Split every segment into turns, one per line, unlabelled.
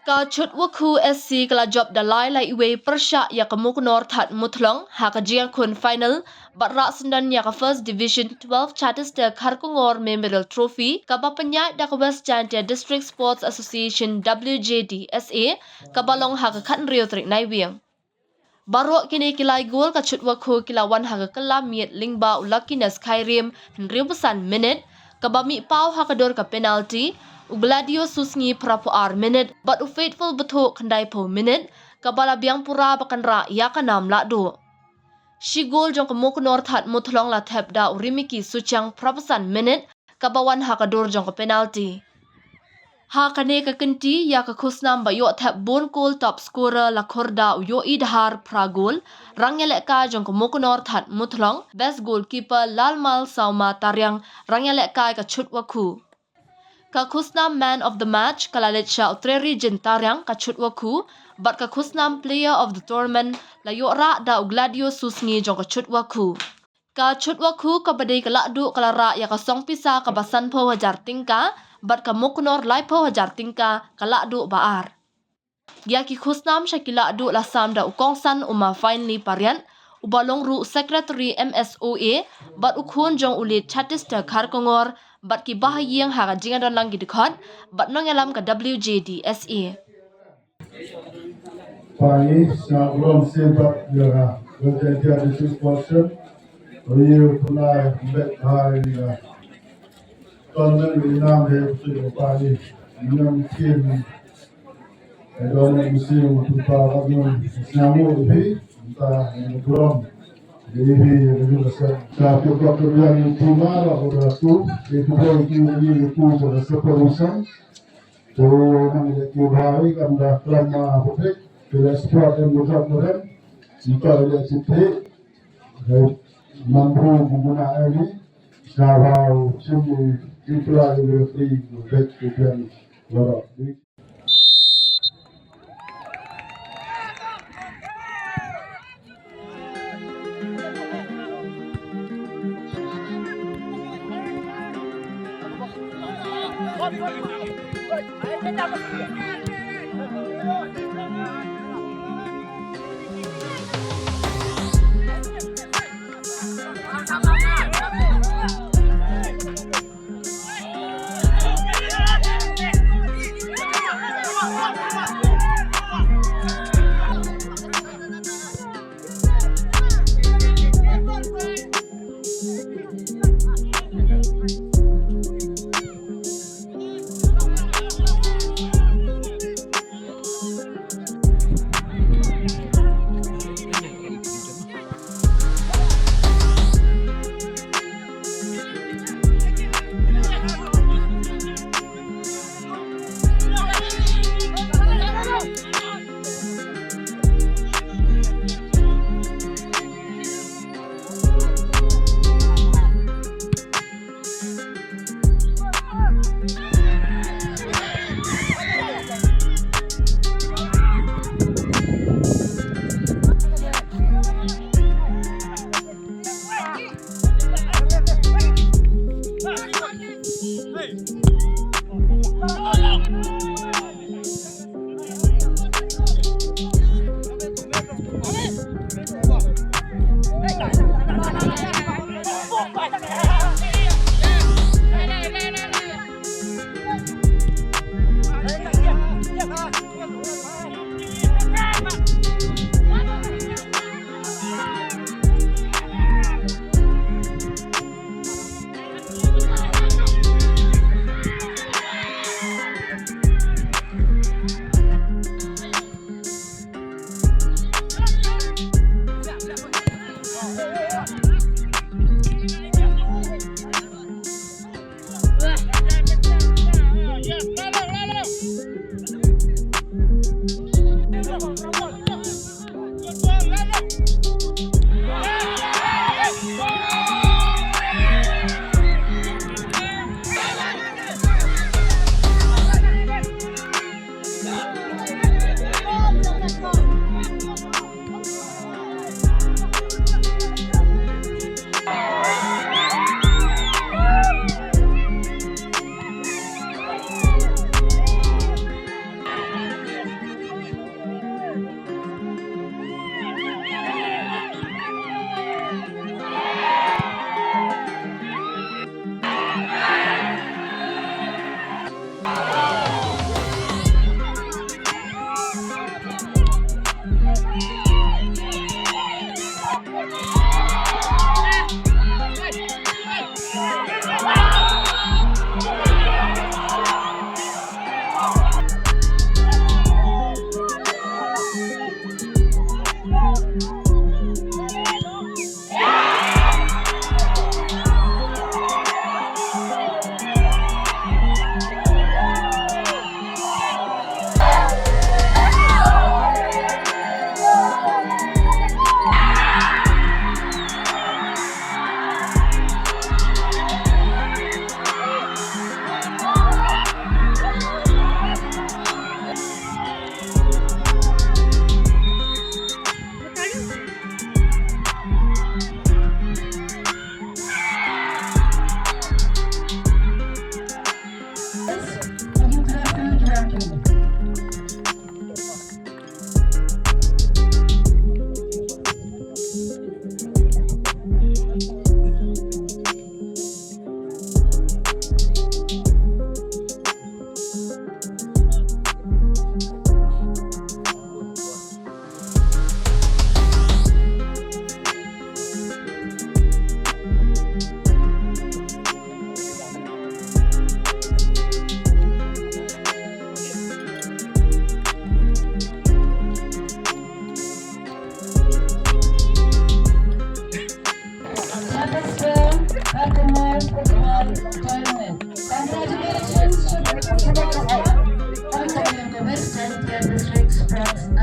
Ka Chutwakhu SC kala job dalai la iwe persya ya ka Muknor that mutlong ha ka jiang kun final batrak sendan ya ka First Division 12 Chatister Kharkongor Memorial Trophy ka bapanyai da ka West Chantia District Sports Association WJDSA ka balong ha ka khan rio trik nai wiang. Barok kini kilai gol ka Chutwakhu kilawan ha ka kelam miet lingba ulakinas khairim rio pesan minute ka bami pau ha ka dor ka penalty Ugladio susngi prapu ar minute but u faithful betul kendai po minute kabala biang pura bakanra iaka nam lakdo. Si gol jong kemuknor that mutlong la tap da urimiki suchang prapasan minute kabawan hakador jong ke penalty. Hakane ka kenti ya ka khusnam ba yo tap bon goal top scorer la korda yo idhar pragol rangyalek ka jong kemuknor that mutlong best goalkeeper lalmal sauma taryang rangyalek ka Chutwakhu. Ka khusnam man of the match kalalit siya utreri jentaryang ka Chutwakhu but ka khusnam player of the tournament la yora da ugladio susngi jong ka Chutwakhu. Ka Chutwakhu ka badai ka lakdu kalara ya ka song pisa ka basan po hajar tingka but ka muknor lai po hajar tingka ka lakdu baar. Ya ki khusnam siya ki lakdu la sam da ukongsan uma finally parian ubalong ru secretary MSOA but ukhun jong ulit Chatister Kharkongor but ki bahayang ha jingan don lang gidikot but nongalam ka WJDSA.
Pani sa ulam sepak dia berjaya di sponsor. Riu pernah Meghalaya dia. Tournament Vietnam dia betul pani. Enam tim. Ada musim untuk kami semua lebih kita belum. Jadi lebih besar. Tapi kalau yang prima lah berlaku, itu boleh pada seperusan. So nang itu hari kan dah lama publik, bila sport yang mudah-mudahan kita lihat situ, mampu menggunakan ini. Kalau semua itu lagi lebih baik dan berapa.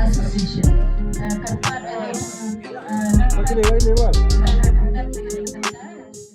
Association. Keempat,